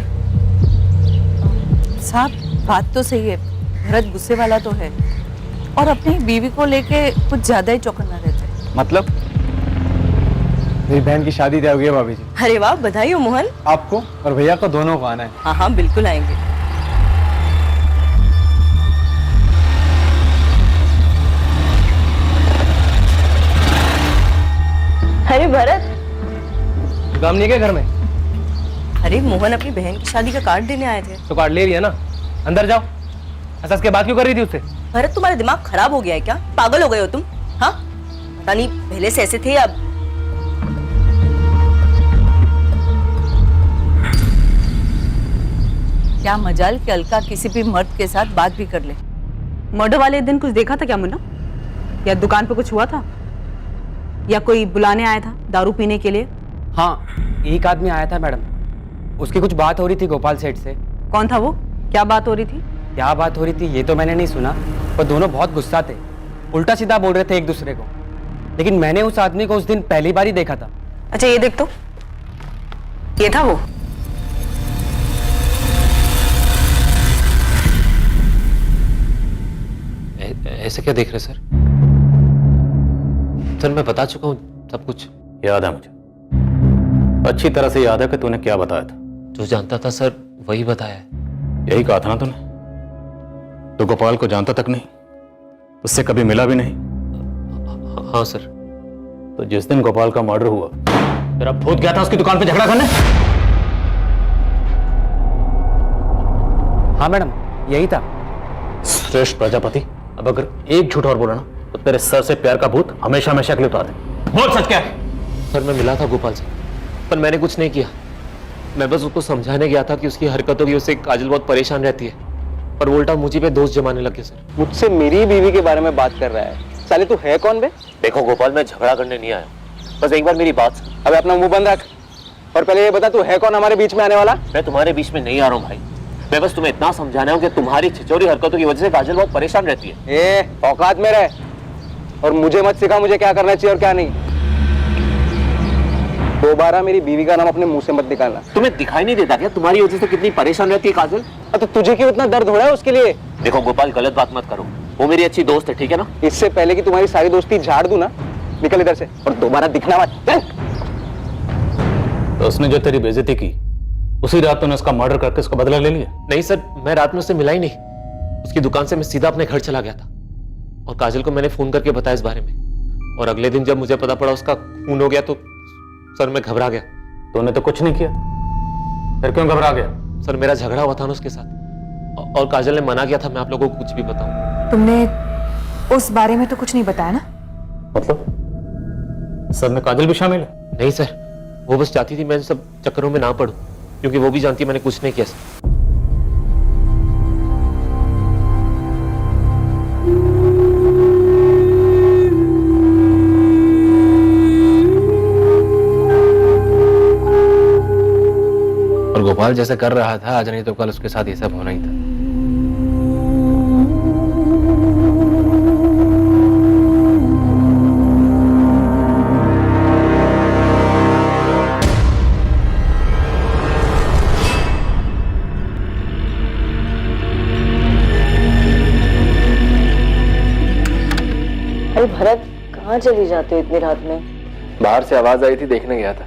साहब बात तो सही है, भरत गुस्से वाला तो है और अपनी बीवी को लेके कुछ ज्यादा ही चौकन्ना रहता है। मतलब मेरी बहन की शादी तय हो गई है भाभी जी। अरे वाह, बधाई हो मोहन। आपको और भैया को दोनों को आना है। हाँ हाँ बिल्कुल आएंगे। अरे भरत, काम नहीं है क्या घर में? अरे मोहन अपनी बहन की शादी का कार्ड देने आए थे। तो कार्ड ले लिया ना, अंदर जाओ। ऐसा इसके बाद क्यों कर रही थी उससे? भरत तुम्हारा दिमाग खराब हो गया है क्या? पागल हो गए हो तुम? हाँ पता नहीं पहले से ऐसे थे अब। क्या मजाल कि अलका किसी भी मर्द के साथ बात भी कर ले। मर्डर वाले दिन कुछ देखा था क्या मुन्ना? या दुकान पे कुछ हुआ था? या कोई बुलाने आया था दारू पीने के लिए? हाँ, एक आदमी आया था मैडम, उसकी कुछ बात हो रही थी गोपाल सेठ से। कौन था वो? क्या बात हो रही थी? क्या बात हो रही थी ये तो मैंने नहीं सुना, पर दोनों बहुत गुस्सा थे, उल्टा सीधा बोल रहे थे एक दूसरे को। लेकिन मैंने उस आदमी को उस दिन पहली बार ही देखा था। अच्छा ये देख तो, ये था वो। ऐसे क्या देख रहे सर? सर मैं बता चुका हूँ सब कुछ। याद है मुझे, अच्छी तरह से याद है कि तूने क्या बताया था। जो जानता था सर वही बताया है। यही कहा था ना तूने? तो गोपाल को जानता तक नहीं, उससे कभी मिला भी नहीं। हाँ सर। तो जिस दिन गोपाल का मर्डर हुआ तेरा भूत गया था उसकी दुकान पे झगड़ा करने? हाँ मैडम, यही था। श्रेष्ठ प्रजापति, अब अगर एक झूठ और बोला ना तो तेरे सर से प्यार का भूत हमेशा हमेशा के लिए उतार दे। बोल सच क्या है? सर मैं मिला था गोपाल से, पर मैंने कुछ नहीं किया। मैं बस उसको समझाने गया था कि उसकी हरकतों की उससे काजल बहुत परेशान रहती है, पर वो उल्टा मुझे पे दोष जमाने लगे। सर मुझसे मेरी बीवी के बारे में बात कर रहा है। साले तू है कौन बे? देखो गोपाल, मैं झगड़ा करने नहीं आया, बस एक बार मेरी बात सुन। अब अपना मुंह बंद रख और पहले ये बता तू है कौन हमारे बीच में आने वाला? मैं तुम्हारे बीच में नहीं आ रहा हूँ भाई, मैं बस तुम्हें इतना समझाना हूँ कि तुम्हारी छिचोरी हरकतों की वजह से काजल बहुत परेशान रहती है। ए, औकात में रह और मुझे मत सिखा मुझे क्या करना चाहिए और क्या नहीं। दोबारा मेरी बीवी का नाम अपने मुंह से मत निकालना। तुम्हें दिखाई नहीं देता क्या तुम्हारी वजह से कितनी परेशान रहती है काजल? तो तुझे क्यों इतना दर्द हो रहा है उसके लिए? देखो गोपाल, गलत बात मत करो, वो मेरी अच्छी दोस्त है, ठीक है ना? इससे पहले कि तुम्हारी सारी दोस्ती झाड़ दूं ना, निकल इधर से और दोबारा दिखना मत। चल। तो उसने जो तेरी बेइज्जती की उसी रात तूने उसका मर्डर करके उसका बदला ले लिया? नहीं सर, मैं रात में उससे मिला ही नहीं। उसकी दुकान से मैं सीधा अपने घर चला गया था और काजल को मैंने फोन करके बताया इस बारे में, और अगले दिन जब मुझे पता पड़ा उसका खून हो गया तो सर मैं घबरा गया। तूने तो कुछ नहीं किया, फिर क्यों घबरा गया? सर मेरा झगड़ा हुआ था ना उसके साथ, और काजल ने मना किया था मैं आप लोगों को कुछ भी बताऊं। तुमने उस बारे में तो कुछ नहीं बताया ना? मतलब सब में काजल भी शामिल है? नहीं सर, वो बस चाहती थी मैं इन सब चक्करों में ना पड़ूं, क्योंकि वो भी जानती है मैंने कुछ नहीं किया सर। और गोपाल जैसे कर रहा था आज नहीं तो कल उसके साथ ये सब होना ही था। अरे भरत, कहाँ चली जाते हो इतनी रात में? बाहर से आवाज आई थी, देखने गया था।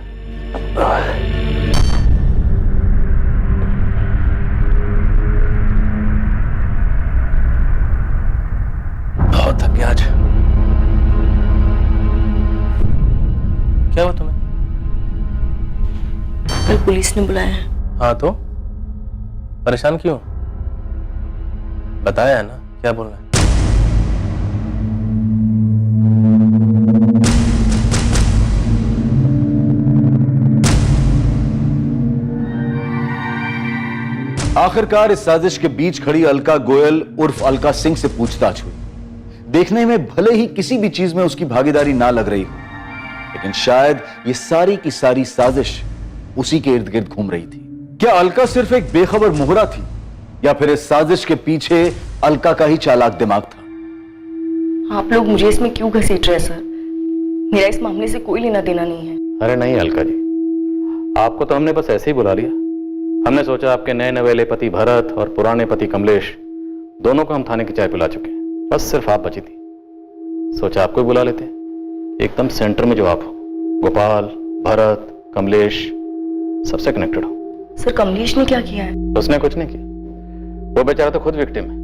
बहुत थक गया आज। क्या हुआ तुम्हें? कल पुलिस ने बुलाया है। हाँ तो परेशान क्यों? बताया है ना क्या बोलना है? आखिरकार इस साजिश के बीच खड़ी अलका गोयल उर्फ अलका सिंह से पूछताछ हुई। देखने में भले ही किसी भी चीज में उसकी भागीदारी ना लग रही हो, लेकिन शायद ये सारी की सारी साजिश उसी के इर्द गिर्द घूम रही थी। क्या अलका सिर्फ एक बेखबर मोहरा थी, या फिर इस साजिश के पीछे अलका का ही चालाक दिमाग था? आप लोग मुझे इसमें क्यों घसीट रहे हैं सर? मेरा इस मामले से कोई लेना देना नहीं है। अरे नहीं अलका जी, आपको तो हमने बस ऐसे ही बुला लिया। हमने सोचा आपके नए नवेले पति भरत और पुराने पति कमलेश दोनों को हम थाने की चाय पिला चुके हैं, बस सिर्फ आप बची थी। सोचा आपको ही बुला लेते, एकदम सेंटर में जो आप हो। गोपाल, भरत, कमलेश सबसे कनेक्टेड हो। सर कमलेश ने क्या किया है? उसने कुछ नहीं किया, वो बेचारा तो खुद विक्टिम है।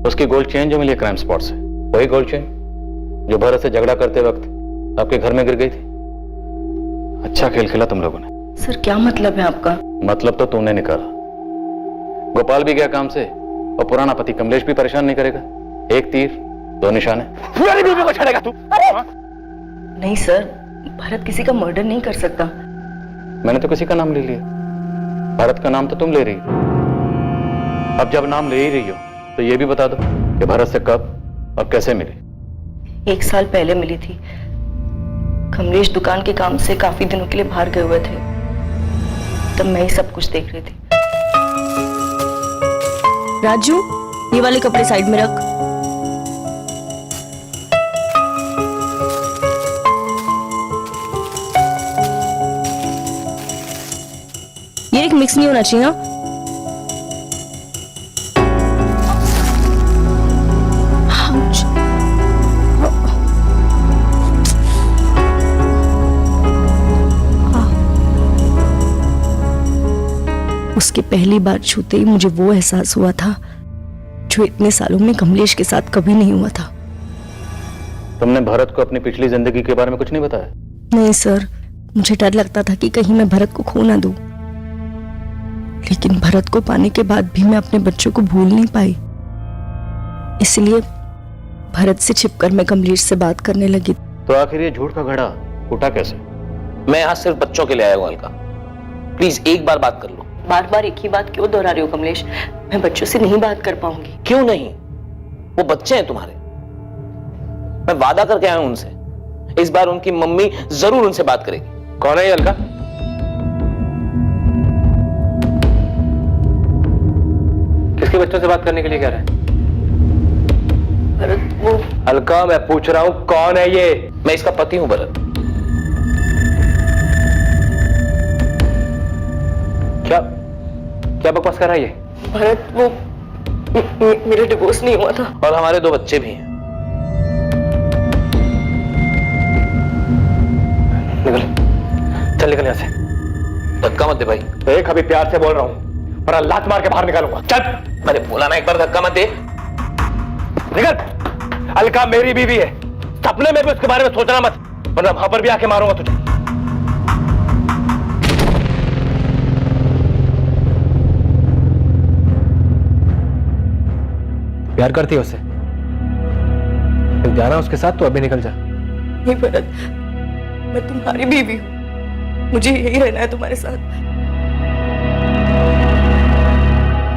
उसकी गोल्ड चेन जो मिली क्राइम स्पॉट से, वही गोल्ड चेन जो भरत से झगड़ा करते वक्त आपके घर में गिर गई थी। अच्छा खेल खेला तुम लोगों ने। सर क्या मतलब है आपका? मतलब तो तूने निकाला। गोपाल भी गया काम से और पुराना पति कमलेश भी परेशान नहीं करेगा। एक तीर दो निशाने। मेरी बीवी को छेड़ेगा तू? नहीं सर, भरत किसी का मर्डर नहीं कर सकता। मैंने तो किसी का नाम ले लिया, भरत का नाम तो तुम ले रही हो। अब जब नाम ले ही रही हो तो ये भी बता दो कि भरत से कब और कैसे मिली? 1 साल पहले मिली थी। कमलेश दुकान के काम से काफी दिनों के लिए बाहर गए हुए थे, तब मैं ही सब कुछ देख रही थी। राजू, ये वाले कपड़े साइड में रख। ये एक मिक्स नहीं होना चाहिए। हाँ? उसके पहली बार छूते ही मुझे वो एहसास हुआ था जो इतने सालों में कमलेश के साथ कभी नहीं हुआ था। तुमने भरत को अपनी पिछली जिंदगी के बारे में कुछ नहीं बताया? नहीं सर, मुझे डर लगता था कि कहीं मैं भरत को खो ना दूं, लेकिन भरत को पाने के बाद भी मैं अपने बच्चों को भूल नहीं पाई। इसलिए भरत से छिपकर मैं कमलेश से बात करने लगी। तो आखिर ये झूठ का घड़ा फूटा कैसे? मैं यहाँ सिर्फ बच्चों के लिए आया हूँ अलका, प्लीज एक बार बात कर लो। बार बार एक ही बात क्यों दोहरा रही हो कमलेश? मैं बच्चों से नहीं बात कर पाऊंगी। क्यों नहीं? वो बच्चे हैं तुम्हारे। मैं वादा करके आया हूं उनसे, इस बार उनकी मम्मी जरूर उनसे बात करेगी। कौन है ये अलका? किसके बच्चों से बात करने के लिए कह रहे हैं? भरत वो अलका, मैं पूछ रहा हूं कौन है ये? मैं इसका पति हूं भरत। क्या क्या बकवास कर रहा है ये? भरत वो मेरा डिवोर्स नहीं हुआ था और हमारे 2 बच्चे भी हैं। निकल, चल निकल यहां से। धक्का मत दे भाई। देख अभी प्यार से बोल रहा हूं, पर लात मार के बाहर निकालूंगा। चल। अरे बोला ना एक बार, धक्का मत दे। निकल। अलका मेरी बीवी है, सपने में भी उसके बारे में सोचना मत, वरना वहां पर भी आके मारूंगा तुझे। प्यार करती है उससे? जाना उसके साथ तो अभी निकल जा। नहीं भरत, मैं तुम्हारी बीवी हूँ, मुझे यही रहना है तुम्हारे साथ।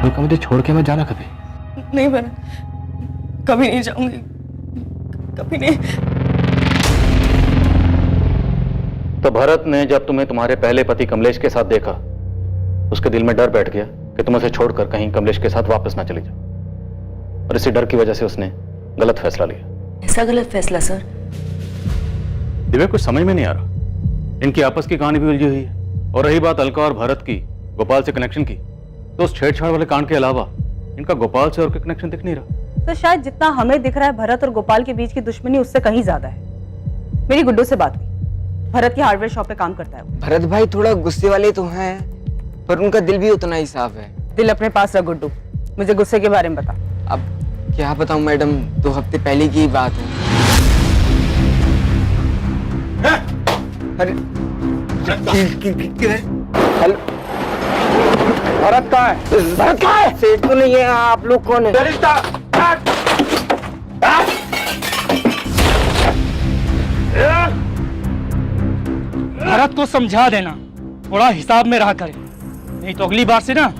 तो मुझे छोड़ के मत जाना कभी। नहीं भरत, कभी नहीं जाऊंगी, कभी नहीं। तो भरत ने जब तुम्हें तुम्हारे पहले पति कमलेश के साथ देखा, उसके दिल में डर बैठ गया कि तुम उसे छोड़कर कहीं कमलेश के साथ वापस ना चली जाओ, और इसी डर की वजह से उसने गलत फैसला लिया। ऐसा गलत फैसला सर? दिव्या, कुछ समझ में नहीं आ रहा। इनकी आपस की कहानी भी उलझी हुई है, और रही बात अलका और भरत की गोपाल से कनेक्शन की, तो उस छेड़छाड़ वाले कांड के अलावा इनका गोपाल से और कोई कनेक्शन दिख नहीं रहा। तो शायद जितना हमें दिख रहा है भरत और गोपाल के बीच की दुश्मनी उससे कहीं ज्यादा है। मेरी गुड्डू से बात हुई, भरत की हार्डवेयर शॉप पे काम करता है वो। भरत भाई थोड़ा गुस्से वाले तो हैं, पर उनका दिल भी उतना ही साफ है। दिल अपने पास रख गुड्डू, मुझे गुस्से के बारे में बता। अब क्या बताऊं मैडम, 2 हफ्ते पहले की बात है। अरे भरत कहाँ है? भरत कहाँ है? सेठ तो नहीं है, आप लोग कौन है? भरत को समझा देना, थोड़ा हिसाब में रहा करे, नहीं तो अगली बार से ना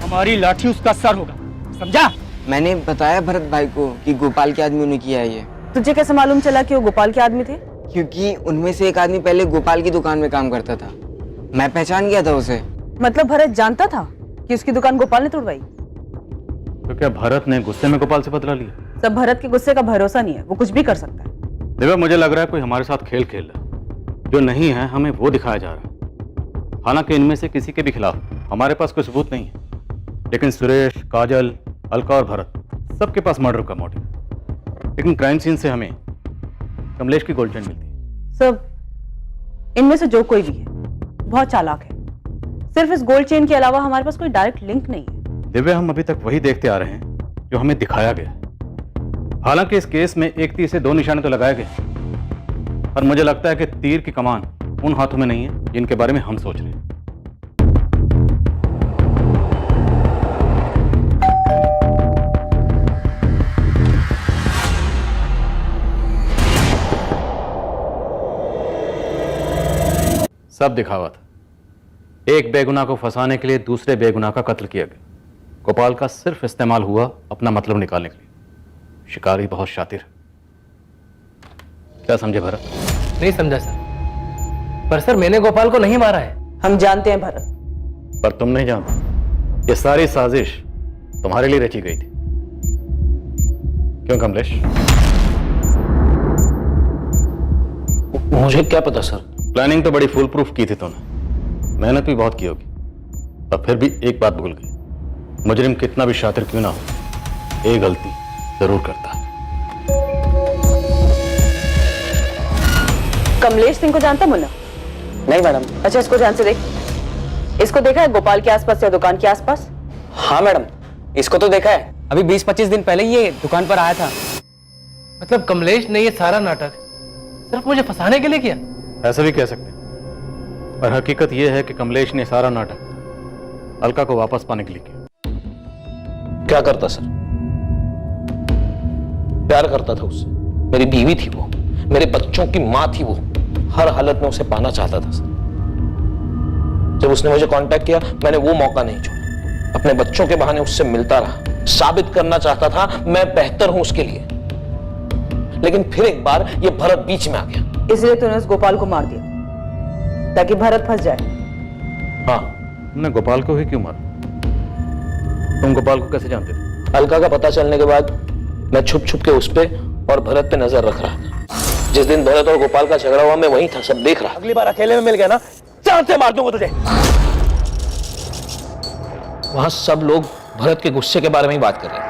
हमारी लाठी उसका सर होगा, समझा? मैंने बताया भरत भाई को कि गोपाल के आदमी ने किया है ये। तुझे कैसे मालूम चला कि वो गोपाल के आदमी थे? क्योंकि उनमें से एक आदमी पहले गोपाल की दुकान में काम करता था, मैं पहचान गया था उसे। मतलब भरत जानता था कि उसकी दुकान गोपाल ने तोड़वाई? तो क्या भरत ने गुस्से में गोपाल से बदला लिया? सब भरत के गुस्से का भरोसा नहीं है, वो कुछ भी कर सकता है। दिव्या, मुझे लग रहा है कोई हमारे साथ खेल खेल रहा है, जो नहीं है हमें वो दिखाया जा रहा है। हालांकि इनमें से किसी के भी खिलाफ हमारे पास कोई सबूत नहीं है, लेकिन सुरेश, काजल, अलका और भरत सबके पास मर्डर का मोटिव है। लेकिन क्राइम सीन से हमें कमलेश की गोल्ड चेन मिलती है। सब इनमें से जो कोई भी है बहुत चालाक है। सिर्फ इस गोल्ड चेन के अलावा हमारे पास कोई डायरेक्ट लिंक नहीं है। दिव्या, हम अभी तक वही देखते आ रहे हैं जो हमें दिखाया गया है। हालांकि इस केस में एक तीर से 2 निशाने तो लगाए गए, पर मुझे लगता है कि तीर की कमान उन हाथों में नहीं है जिनके बारे में हम सोच रहे हैं। सब दिखावा था, एक बेगुनाह को फंसाने के लिए दूसरे बेगुनाह का कत्ल किया गया। गोपाल का सिर्फ इस्तेमाल हुआ अपना मतलब निकालने के लिए। शिकारी बहुत शातिर है। क्या समझे भरत? नहीं समझा सर, पर सर मैंने गोपाल को नहीं मारा है। हम जानते हैं भरत, पर तुम नहीं जानते। ये सारी साजिश तुम्हारे लिए रची गई थी, क्यों कमलेश? मुझे क्या पता सर। प्लानिंग तो बड़ी फुल प्रूफ की थी तुमने, मेहनत भी बहुत की होगी, पर फिर भी एक बात भूल गई। मुजरिम कितना भी शातिर क्यों ना हो, एक गलती जरूर करता है। कमलेश सिंह को जानता मुन्ना? नहीं मैडम। अच्छा, इसको ध्यान से देख। इसको देखा है गोपाल के आसपास या दुकान के आसपास? हाँ मैडम, इसको तो देखा है। अभी 20-25 दिन पहले ये दुकान पर आया था। मतलब कमलेश ने ये सारा नाटक सिर्फ मुझे फंसाने के लिए किया? ऐसा भी कह सकते हैं, पर हकीकत यह है कि कमलेश ने सारा नाटक अलका को वापस पाने के लिए किया। क्या करता सर? प्यार करता था उससे। मेरी बीवी थी वो, मेरे बच्चों की मां थी वो। हर हालत में उसे पाना चाहता था सर। जब उसने मुझे कांटेक्ट किया, मैंने वो मौका नहीं छोड़ा। अपने बच्चों के बहाने उससे मिलता रहा, साबित करना चाहता था मैं बेहतर हूं उसके लिए। लेकिन फिर एक बार ये भरत बीच में आ गया। इसलिए तूने उस गोपाल को मार दिया ताकि भरत फंस जाए। हाँ, तुमने गोपाल को ही क्यों मारा? तुम गोपाल को कैसे जानते थे? अलका का पता चलने के बाद मैं छुप छुप के उस पे और भरत पे नजर रख रहा था। जिस दिन भरत और गोपाल का झगड़ा हुआ, मैं वहीं था, सब देख रहा। अगली बार अकेले में मिल गया ना, जान से मार दूंगा तुझे। वहां सब लोग भरत के गुस्से के बारे में ही बात कर रहे थे।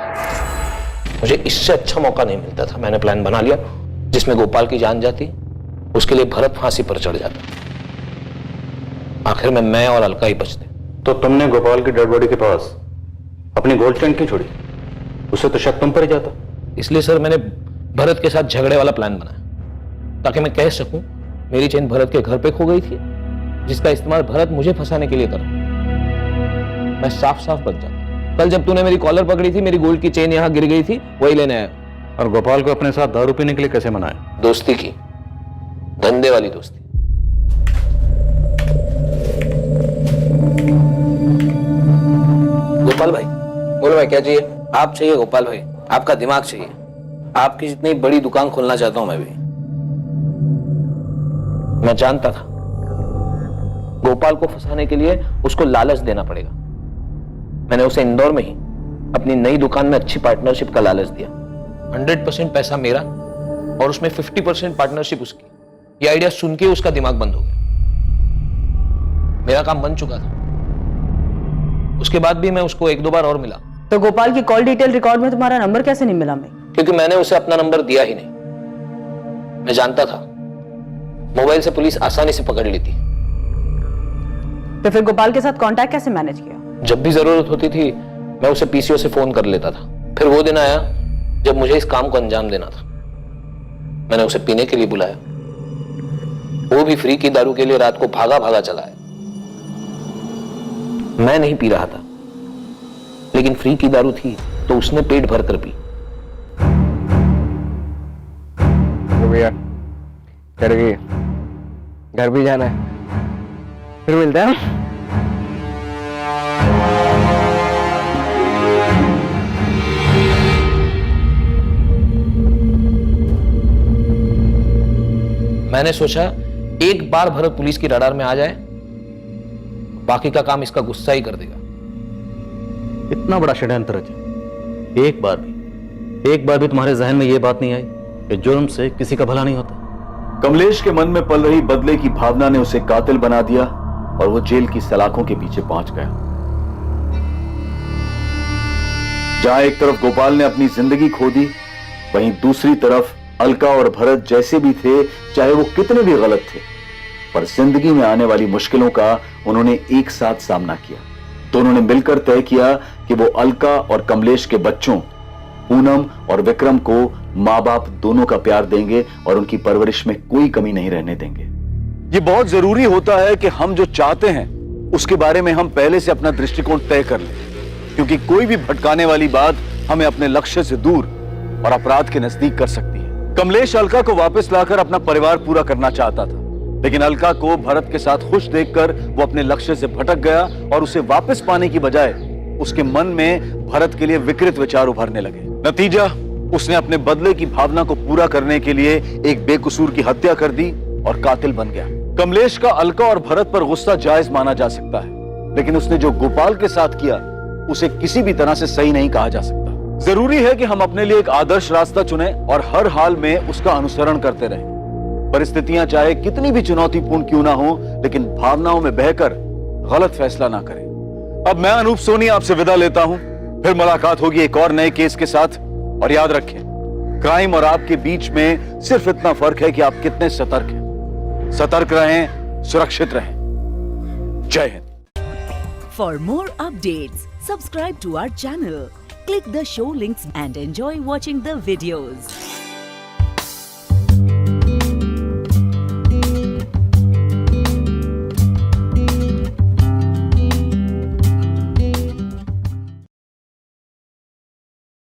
मुझे इससे अच्छा मौका नहीं मिलता था। मैंने प्लान बना लिया जिसमें गोपाल की जान जाती, उसके लिए भरत फांसी पर चढ़ जाता। आखिर में मैं और अलका ही बचते। तो तुमने गोपाल की डेड बॉडी के पास अपनी गोल्ड चेन क्यों छोड़ी? उससे तो शक तुम पर ही जाता। इसलिए सर मैंने भरत के साथ झगड़े वाला प्लान बनाया, ताकि मैं कह सकूं मेरी चेन भरत के घर पे खो गई थी, जिसका इस्तेमाल भरत मुझे फंसाने के लिए कर। मैं साफ साफ बच जाता। कल जब तूने मेरी कॉलर पकड़ी थी, मेरी गोल्ड की चेन यहां गिर गई थी, वही लेने आया। और गोपाल को अपने साथ दारू पीने के लिए कैसे मनाया? दोस्ती की, धंधे वाली दोस्ती। गोपाल भाई, बोलो भाई क्या चाहिए? आप चाहिए गोपाल भाई, आपका दिमाग चाहिए। आपकी जितनी बड़ी दुकान खोलना चाहता हूं मैं भी। मैं जानता था गोपाल को फंसाने के लिए उसको लालच देना पड़ेगा। मैंने उसे इंदौर में ही अपनी नई दुकान में अच्छी पार्टनरशिप का लालच दिया। 100% पैसा मेरा और उसमें 50% पार्टनरशिप उसकी। ये आइडिया सुन के उसका दिमाग बंद हो गया। मेरा काम बन चुका था। उसके बाद भी मैं उसको 1-2 बार और मिला। तो गोपाल की कॉल डिटेल रिकॉर्ड में तुम्हारा नंबर कैसे नहीं मिला? मैं क्योंकि मैंने उसे अपना नंबर दिया ही नहीं। मैं जानता था मोबाइल से पुलिस आसानी से पकड़ लेती। तो फिर गोपाल के साथ कांटेक्ट कैसे मैनेज किया? जब भी जरूरत होती थी मैं उसे पीसीओ से फोन कर लेता था। फिर वो दिन आया जब मुझे इस काम को अंजाम देना था। मैंने उसे पीने के लिए बुलाया। वो भी फ्री की दारू के लिए रात को भागा भागा चला है। मैं नहीं पी रहा था, लेकिन फ्री की दारू थी तो उसने पेट भर कर पी। भैया कर गई, घर भी जाना है, फिर मिलते हैं। मैंने सोचा एक बार भरत पुलिस की रडार में आ जाए, बाकी का काम इसका गुस्सा ही कर देगा। इतना बड़ा षड्यंत्र रचा, एक बार भी तुम्हारे जहन में यह बात नहीं आई कि जुर्म से किसी का भला नहीं होता? कमलेश के मन में पल रही बदले की भावना ने उसे कातिल बना दिया और वो जेल की सलाखों के पीछे पहुंच गया। जहां एक तरफ गोपाल ने अपनी जिंदगी खो दी, वहीं दूसरी तरफ अलका और भरत जैसे भी थे, चाहे वो कितने भी गलत थे, पर जिंदगी में आने वाली मुश्किलों का उन्होंने एक साथ सामना किया। दोनों ने मिलकर तय किया कि वो अलका और कमलेश के बच्चों पूनम और विक्रम को माँ बाप दोनों का प्यार देंगे और उनकी परवरिश में कोई कमी नहीं रहने देंगे। ये बहुत जरूरी होता है कि हम जो चाहते हैं उसके बारे में हम पहले से अपना दृष्टिकोण तय कर लें, क्योंकि कोई भी भटकाने वाली बात हमें अपने लक्ष्य से दूर और अपराध के नजदीक कर सकती है। कमलेश अलका को वापस लाकर अपना परिवार पूरा करना चाहता था, लेकिन अलका को भरत के साथ खुश देखकर वो अपने लक्ष्य से भटक गया और उसे वापस पाने की बजाय उसके मन में भरत के लिए विकृत विचार उभरने लगे। नतीजा, उसने अपने बदले की भावना को पूरा करने के लिए एक बेकसूर की हत्या कर दी और कातिल बन गया। कमलेश का अलका और भरत पर गुस्सा जायज माना जा सकता है, लेकिन उसने जो गोपाल के साथ किया उसे किसी भी तरह से सही नहीं कहा जा सकता। जरूरी है कि हम अपने लिए एक आदर्श रास्ता चुनें और हर हाल में उसका अनुसरण करते रहें। परिस्थितियां चाहे कितनी भी चुनौतीपूर्ण क्यों ना हो, लेकिन भावनाओं में बहकर गलत फैसला ना करें। अब मैं अनूप सोनी आपसे विदा लेता हूं, फिर मुलाकात होगी एक और नए केस के साथ। और याद रखें, क्राइम और आपके बीच में सिर्फ इतना फर्क है कि आप कितने सतर्क हैं। सतर्क रहें, सुरक्षित रहें। जय Hind. For more updates, subscribe to our channel, click the show links and enjoy watching the videos.